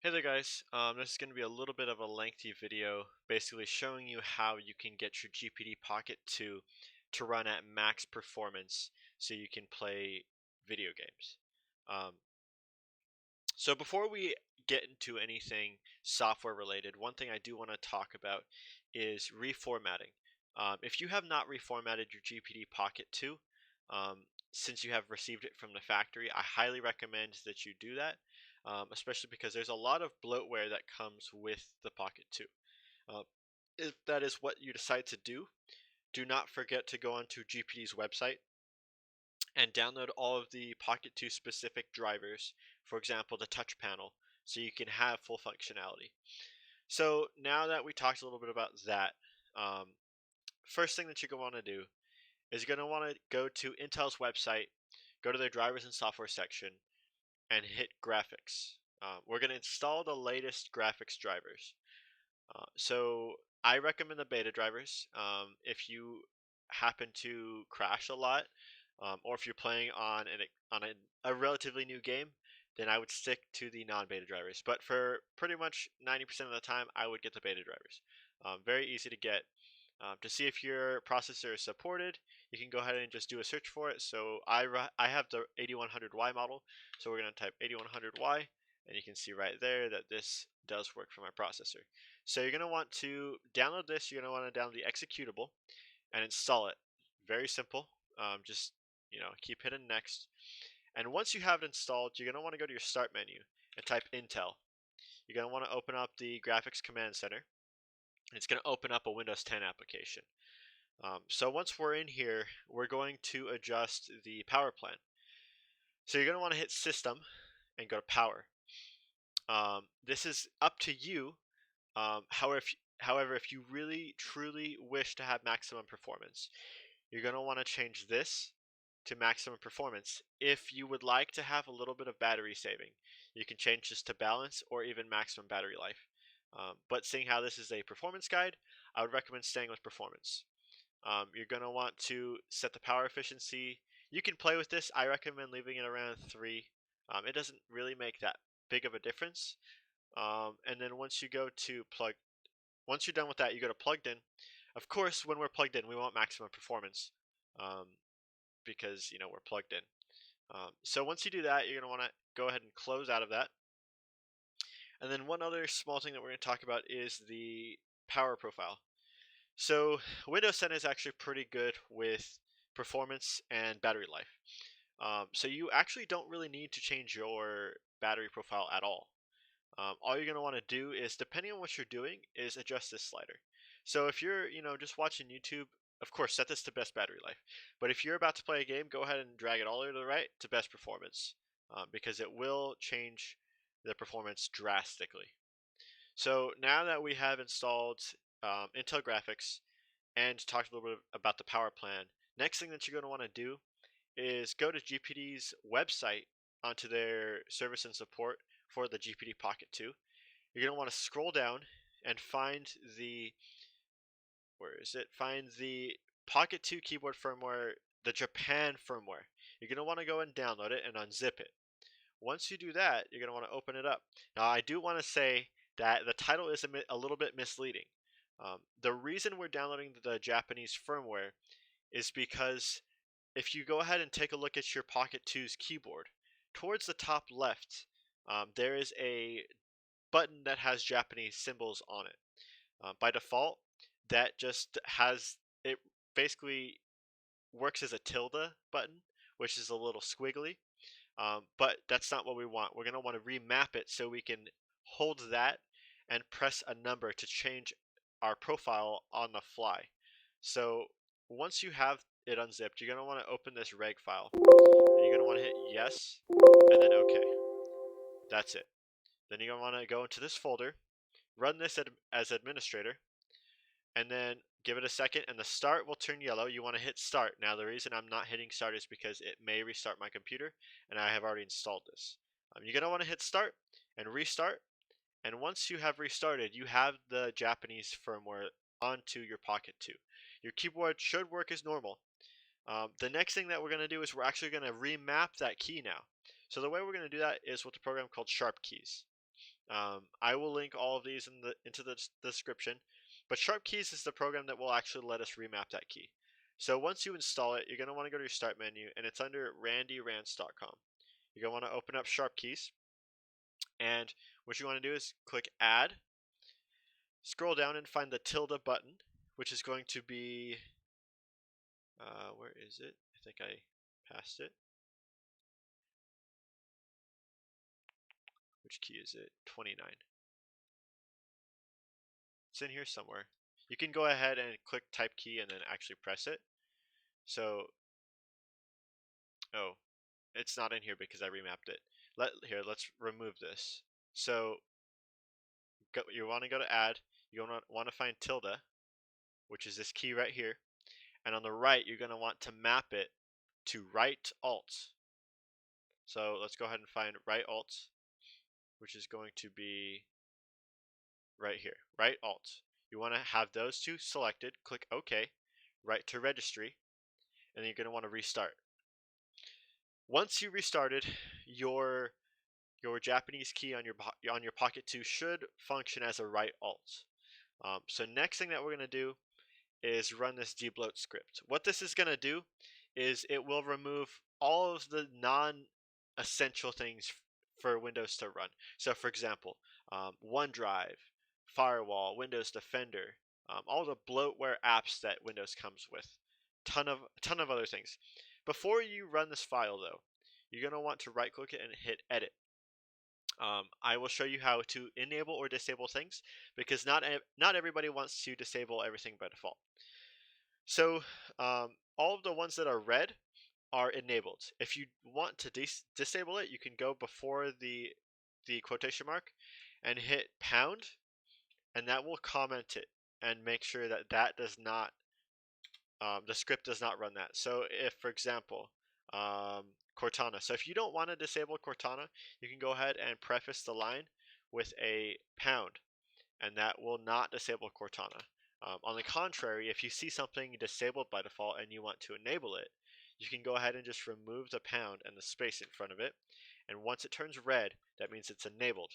Hey there guys, this is going to be a little bit of a lengthy video basically showing you how you can get your GPD Pocket 2 to run at max performance so you can play video games. Um, so before we get into anything software related, one thing I do want to talk about is reformatting. If you have not reformatted your GPD Pocket 2, um, since you have received it from the factory, I highly recommend that you do that, especially because there's a lot of bloatware that comes with the Pocket 2. Uh, if that is what you decide to do not forget to go onto GPD's website and download all of the Pocket 2 specific drivers, for example, the touch panel, so you can have full functionality. So now that we talked a little bit about that, um, first thing that you're going to want to do is you're going to want to go to Intel's website, go to their drivers and software section, and hit graphics. We're going to install the latest graphics drivers. So I recommend the beta drivers. If you happen to crash a lot, or if you're playing on a relatively new game, then I would stick to the non-beta drivers. But for pretty much 90% of the time, I would get the beta drivers. Very easy to get. To see if your processor is supported, you can go ahead and just do a search for it. So I have the 8100Y model, so we're going to type 8100Y, and you can see right there that this does work for my processor. So you're going to want to download this. You're going to want to download the executable and install it. Very simple. Just keep hitting next. And once you have it installed, you're going to want to go to your start menu and type Intel. You're going to want to open up the graphics command center. It's going to open up a Windows 10 application. So once we're in here, we're going to adjust the power plan. So you're going to want to hit System and go to Power. This is up to you. However, if you really truly wish to have maximum performance, you're going to want to change this to maximum performance. If you would like to have a little bit of battery saving, you can change this to balance or even maximum battery life. But seeing how this is a performance guide, I would recommend staying with performance. You're going to want to set the power efficiency. You can play with this. I recommend leaving it around 3. It doesn't really make that big of a difference. And then once you're done with that, you go to plugged in. Of course, when we're plugged in, we want maximum performance um, because we're plugged in. So once you do that, you're going to want to go ahead and close out of that. And then one other small thing that we're going to talk about is the power profile. So Windows 10 is actually pretty good with performance and battery life. So you actually don't really need to change your battery profile at all you're going to want to do is, depending on what you're doing, is adjust this slider. So if you're, just watching YouTube, of course, set this to best battery life. But if you're about to play a game, go ahead and drag it all the way to the right to best performance, because it will change the performance drastically. So now that we have installed Intel graphics and talked a little bit about the power plan, next thing that you're going to want to do is go to GPD's website onto their service and support for the GPD Pocket 2. You're going to want to scroll down and find the, where is it? Find the Pocket 2 keyboard firmware, the Japan firmware. You're going to want to go and download it and unzip it. Once you do that, you're going to want to open it up. Now, I do want to say that the title is a little bit misleading. The reason we're downloading the Japanese firmware is because if you go ahead and take a look at your Pocket 2's keyboard, towards the top left, there is a button that has Japanese symbols on it. By default, that just has it basically works as a tilde button, which is a little squiggly. But that's not what we want. We're going to want to remap it so we can hold that and press a number to change our profile on the fly. So once you have it unzipped, you're going to want to open this reg file. And you're going to want to hit yes, and then OK. That's it. Then you're going to want to go into this folder, run this as administrator, and then give it a second, and the start will turn yellow. You want to hit start. Now, the reason I'm not hitting start is because it may restart my computer, and I have already installed this. You're going to want to hit start and restart, and once you have restarted, you have the Japanese firmware onto your Pocket 2. Your keyboard should work as normal. The next thing that we're going to do is we're actually going to remap that key now. So the way we're going to do that is with a program called Sharp Keys. I will link all of these into the description, but Sharp Keys is the program that will actually let us remap that key. So once you install it, you're going to want to go to your start menu, and it's under randyrants.com. You're going to want to open up Sharp Keys, and what you want to do is click Add, scroll down and find the tilde button, which is going to be, where is it? I think I passed it. Which key is it? 29. It's in here somewhere. You can go ahead and click type key and then actually press it. So, oh, it's not in here because I remapped it. Let's remove this. So, you want to go to add, you want to find tilde, which is this key right here. And on the right, you're going to want to map it to right alt. So let's go ahead and find right alt, which is going to be right here, right alt. You want to have those two selected, click OK, write to registry, and then you're going to want to restart. Once you restarted, your Japanese key on your Pocket 2 should function as a right alt. So next thing that we're going to do is run this debloat script. What this is going to do is it will remove all of the non-essential things for Windows to run. So for example, OneDrive, Firewall, Windows Defender, all the bloatware apps that Windows comes with, ton of other things. Before you run this file though, you're going to want to right click it and hit edit. I will show you how to enable or disable things because not everybody wants to disable everything by default. So all of the ones that are red are enabled. If you want to disable it, you can go before the quotation mark and hit pound, and that will comment it and make sure that that does not the script does not run that. So if, for example, Cortana. So if you don't want to disable Cortana, you can go ahead and preface the line with a pound, and that will not disable Cortana. On the contrary, if you see something disabled by default and you want to enable it, you can go ahead and just remove the pound and the space in front of it. And once it turns red, that means it's enabled.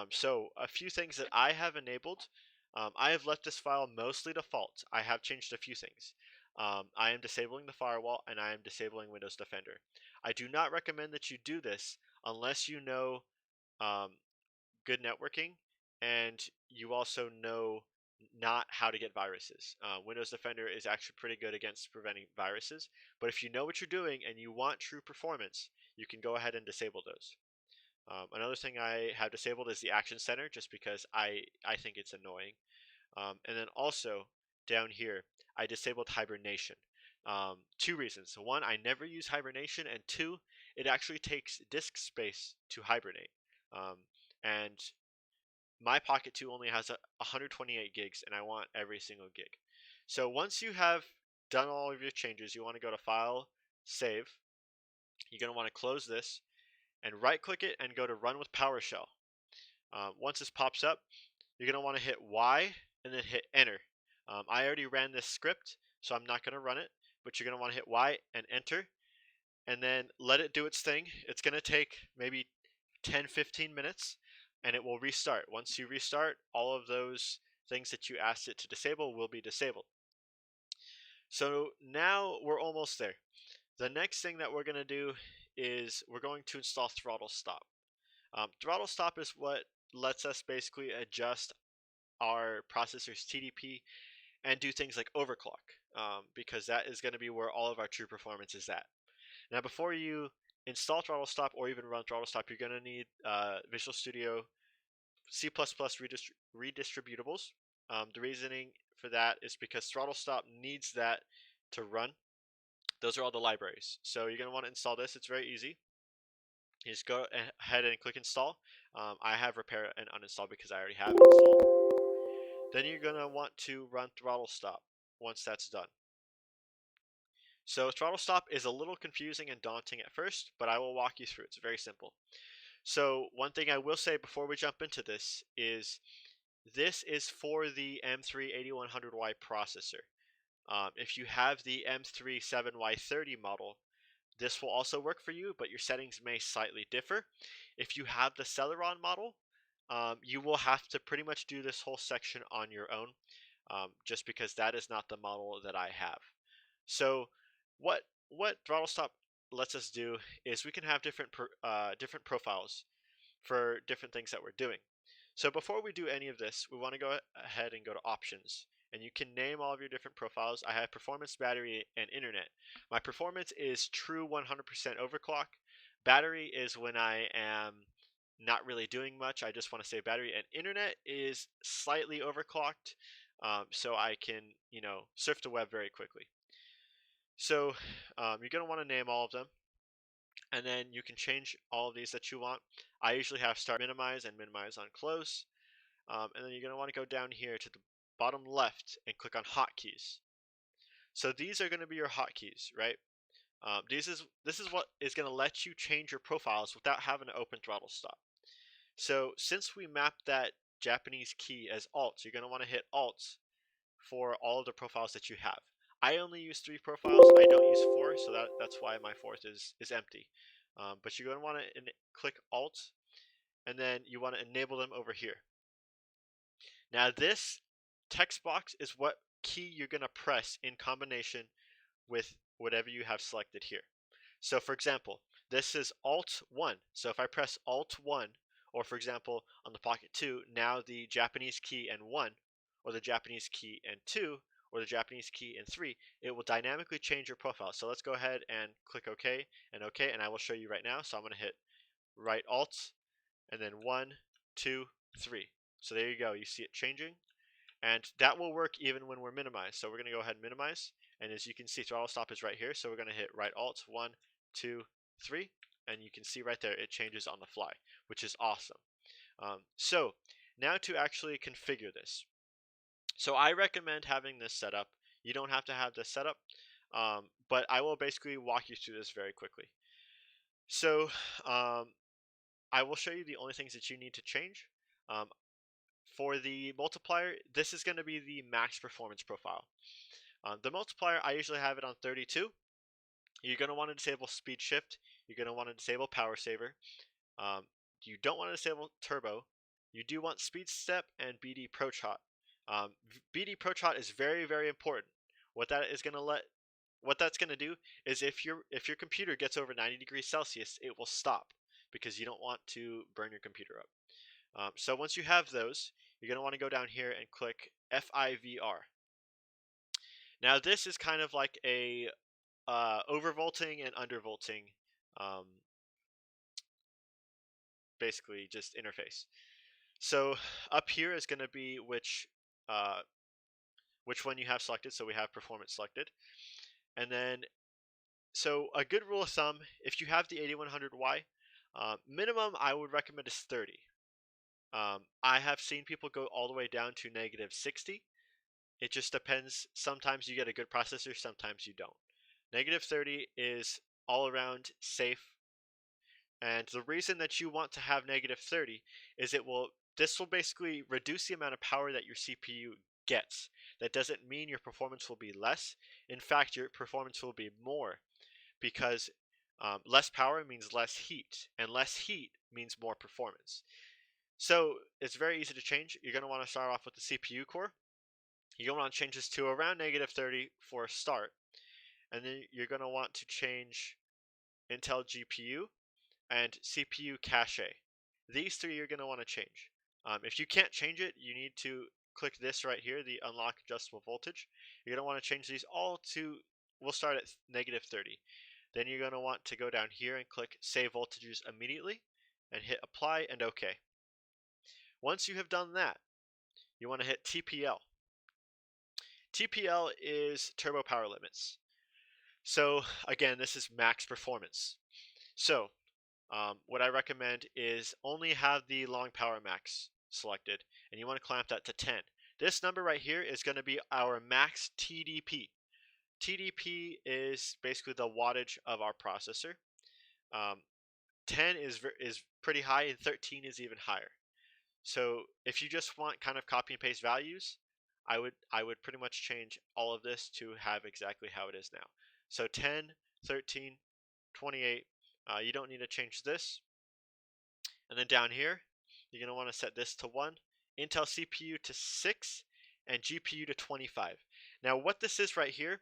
So a few things that I have enabled. I have left this file mostly default. I have changed a few things. I am disabling the firewall and I am disabling Windows Defender. I do not recommend that you do this unless you know um, good networking and you also know not how to get viruses. Windows Defender is actually pretty good against preventing viruses, but if you know what you're doing and you want true performance, you can go ahead and disable those. Another thing I have disabled is the Action Center just because I think it's annoying. And then also down here, I disabled hibernation. Two reasons. One, I never use hibernation, and two, it actually takes disk space to hibernate. And my Pocket 2 only has 128 gigs, and I want every single gig. So once you have done all of your changes, you want to go to File, Save. You're going to want to close this, and right-click it and go to Run with PowerShell. Once this pops up, you're going to want to hit Y and then hit Enter. I already ran this script, so I'm not going to run it, but you're going to want to hit Y and Enter, and then let it do its thing. It's going to take maybe 10-15 minutes, and it will restart. Once you restart, all of those things that you asked it to disable will be disabled. So now we're almost there. The next thing that we're going to do is we're going to install throttle stop. Throttle stop is what lets us basically adjust our processor's TDP and do things like overclock, because that is going to be where all of our true performance is at. Now, before you install throttle stop or even run throttle stop, you're going to need Visual Studio C++ redistributables. The reasoning for that is because throttle stop needs that to run. Those are all the libraries. So you're going to want to install this. It's very easy. You just go ahead and click install. I have repair and uninstall because I already have it installed. Then you're going to want to run throttle stop once that's done. So throttle stop is a little confusing and daunting at first, but I will walk you through. It's very simple. So one thing I will say before we jump into this is for the M3 8100Y processor. If you have the M3 7Y30 model, this will also work for you, but your settings may slightly differ. If you have the Celeron model, you will have to pretty much do this whole section on your own, just because that is not the model that I have. So what throttle stop lets us do is we can have different profiles for different things that we're doing. So before we do any of this, we want to go ahead and go to options. And you can name all of your different profiles. I have performance, battery, and internet. My performance is true 100% overclock. Battery is when I am not really doing much. I just want to save battery. And internet is slightly overclocked, so I can, surf the web very quickly. So you're going to want to name all of them, and then you can change all of these that you want. I usually have start minimize and minimize on close. And then you're going to want to go down here to the bottom left and click on hotkeys. So these are going to be your hotkeys, right? This is what is going to let you change your profiles without having to open throttle stop. So since we mapped that Japanese key as Alt, you're going to want to hit Alt for all of the profiles that you have. I only use 3 profiles. I don't use 4, so that's why my 4th is empty. But you're going to want to click Alt, and then you want to enable them over here. Now this text box is what key you're going to press in combination with whatever you have selected here. So for example, this is Alt 1. So if I press Alt 1, or for example, on the Pocket 2, now the Japanese key and 1, or the Japanese key and 2, or the Japanese key and 3, it will dynamically change your profile. So let's go ahead and click OK, and I will show you right now. So I'm going to hit right Alt, and then 1, 2, 3. So there you go. You see it changing. And that will work even when we're minimized. So we're going to go ahead and minimize. And as you can see, throttle stop is right here. So we're going to hit right Alt, 1, 2, 3. And you can see right there, it changes on the fly, which is awesome. So now to actually configure this. So I recommend having this set up. You don't have to have this set up, but I will basically walk you through this very quickly. So I will show you the only things that you need to change. For the multiplier, this is going to be the max performance profile. The multiplier, I usually have it on 32. You're going to want to disable speed shift. You're going to want to disable power saver. You don't want to disable turbo. You do want speed step and BD pro trot. BD pro trot is very, very important. What that's going to do is if your computer gets over 90 degrees Celsius, it will stop because you don't want to burn your computer up. So once you have those, you're going to want to go down here and click FIVR. Now this is kind of like a overvolting and undervolting, basically just interface. So up here is going to be which one you have selected. So we have performance selected, and then so a good rule of thumb, if you have the 8100Y, minimum I would recommend is 30. I have seen people go all the way down to -60. It just depends. Sometimes you get a good processor, sometimes you don't. -30 is all around safe. And the reason that you want to have -30 is this will basically reduce the amount of power that your CPU gets. That doesn't mean your performance will be less. In fact, your performance will be more because less power means less heat, and less heat means more performance. So it's very easy to change. You're going to want to start off with the CPU core. You're going to want to change this to around -30 for a start. And then you're going to want to change Intel GPU and CPU cache. These 3 you're going to want to change. If you can't change it, you need to click this right here, the unlock adjustable voltage. You're going to want to change these all to, we'll start at -30. Then you're going to want to go down here and click save voltages immediately and hit apply and OK. Once you have done that, you want to hit TPL. TPL is turbo power limits. So again, this is max performance. So what I recommend is only have the long power max selected, and you want to clamp that to 10. This number right here is going to be our max TDP. TDP is basically the wattage of our processor. 10 is pretty high, and 13 is even higher. So if you just want kind of copy and paste values, I would pretty much change all of this to have exactly how it is now. So 10, 13, 28. You don't need to change this. And then down here, you're going to want to set this to 1, Intel CPU to 6, and GPU to 25. Now what this is right here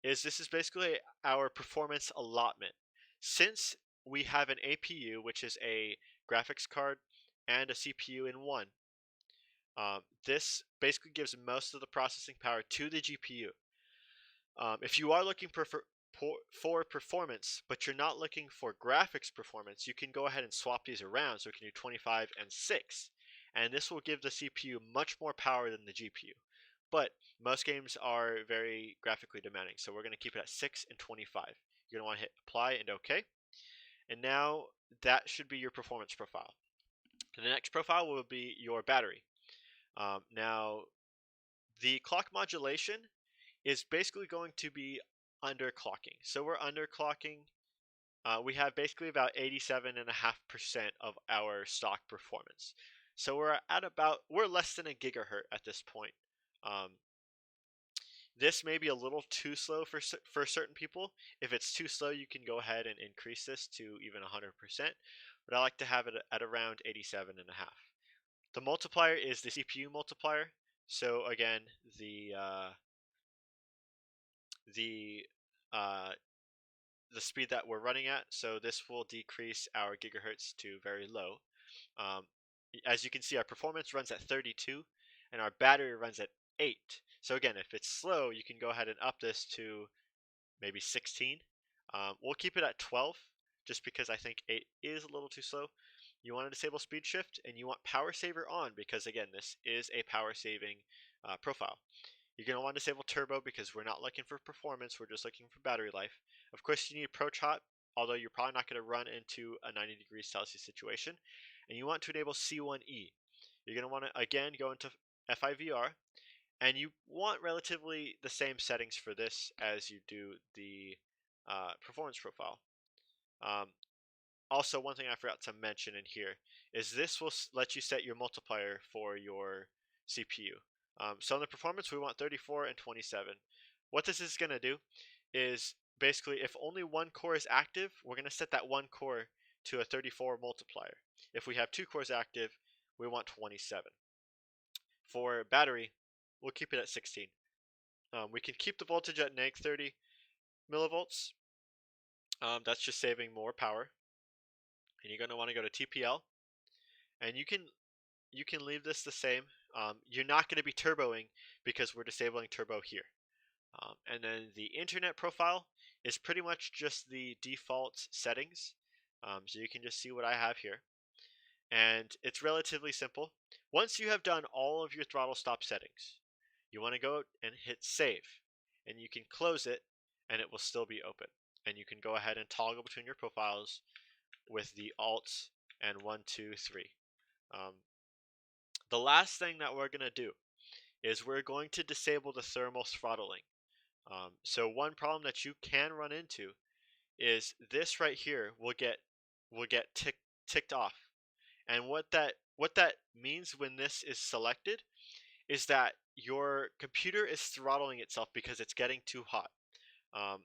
is this is basically our performance allotment. Since we have an APU, which is a graphics card, and a CPU in one, this basically gives most of the processing power to the GPU. If you are looking for performance, but you're not looking for graphics performance, you can go ahead and swap these around. So we can do 25 and 6. And this will give the CPU much more power than the GPU. But most games are very graphically demanding, so we're going to keep it at 6 and 25. You're going to want to hit apply and OK. And now that should be your performance profile. The next profile will be your battery. Now, the clock modulation is basically going to be underclocking. So we're underclocking. We have basically about 87.5% of our stock performance. So we're less than a gigahertz at this point. This may be a little too slow for certain people. If it's too slow, you can go ahead and increase this to even 100%. But I like to have it at around 87.5. The multiplier is the CPU multiplier. So again, the uh, the speed that we're running at. So this will decrease our gigahertz to very low. Um, as you can see, our performance runs at 32 and our battery runs at 8. So again, if it's slow, you can go ahead and up this to maybe 16. We'll keep it at 12 just because I think 8 is a little too slow. You want to disable speed shift and you want power saver on because again, this is a power saving profile. You're going to want to disable turbo because we're not looking for performance, we're just looking for battery life. Of course, you need Pro Hot, although you're probably not going to run into a 90 degrees Celsius situation. And you want to enable C1E. You're going to want to, again, go into FIVR, and you want relatively the same settings for this as you do the performance profile. Also, one thing I forgot to mention in here is this will let you set your multiplier for your CPU. So in the performance, we want 34 and 27. What this is going to do is basically if only one core is active, we're going to set that one core to a 34 multiplier. If we have two cores active, we want 27. For battery, we'll keep it at 16. We can keep the voltage at neg 30 millivolts. That's just saving more power. And you're going to want to go to TPL, and you can leave this the same. You're not going to be turboing because we're disabling turbo here. And then the internet profile is pretty much just the default settings. So you can just see what I have here. And it's relatively simple. Once you have done all of your throttle stop settings, you want to go and hit save. And you can close it and it will still be open. And you can go ahead and toggle between your profiles with the Alt and 1, 2, 3. The last thing that we're going to do is we're going to disable the thermal throttling. So one problem that you can run into is this right here will get ticked off. And what that means when this is selected is that your computer is throttling itself because it's getting too hot.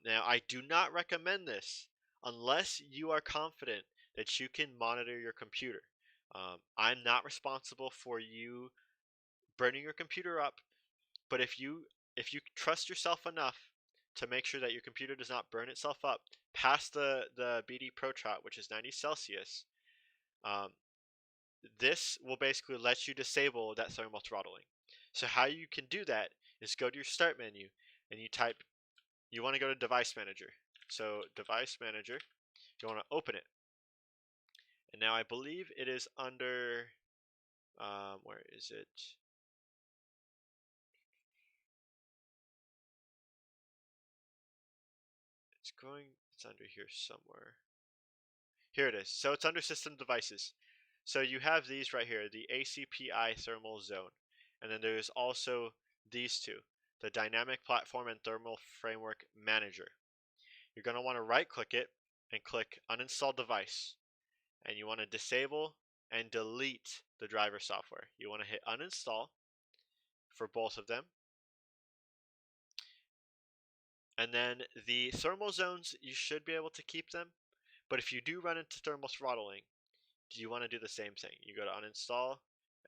Now, I do not recommend this unless you are confident that you can monitor your computer. I'm not responsible for you burning your computer up, but if you trust yourself enough to make sure that your computer does not burn itself up past the BD Pro Trot, which is 90 Celsius, this will basically let you disable that thermal throttling. So how you can do that is go to your start menu and you want to go to device manager. So device manager, you want to open it. And now I believe it is under, where is it? It's under here somewhere. Here it is. So it's under system devices. So you have these right here, the ACPI thermal zone. And then there's also these two, the dynamic platform and thermal framework manager. You're going to want to right click it and click uninstall device. And you want to disable and delete the driver software. You want to hit uninstall for both of them. And then the thermal zones, you should be able to keep them. But if you do run into thermal throttling, do you want to do the same thing? You go to uninstall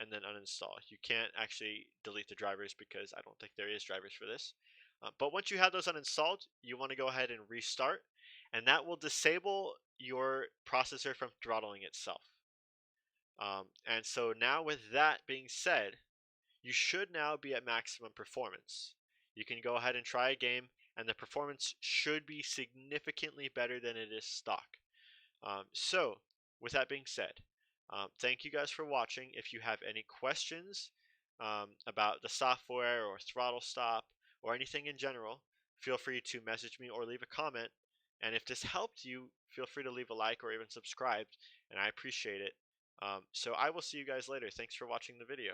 and then uninstall. You can't actually delete the drivers because I don't think there is drivers for this. But once you have those uninstalled, you want to go ahead and restart, and that will disable your processor from throttling itself. And so now with that being said, you should now be at maximum performance. You can go ahead and try a game, and the performance should be significantly better than it is stock. So, with that being said, thank you guys for watching. If you have any questions about the software or throttle stop or anything in general, feel free to message me or leave a comment. And if this helped you, feel free to leave a like or even subscribe, and I appreciate it. So I will see you guys later. Thanks for watching the video.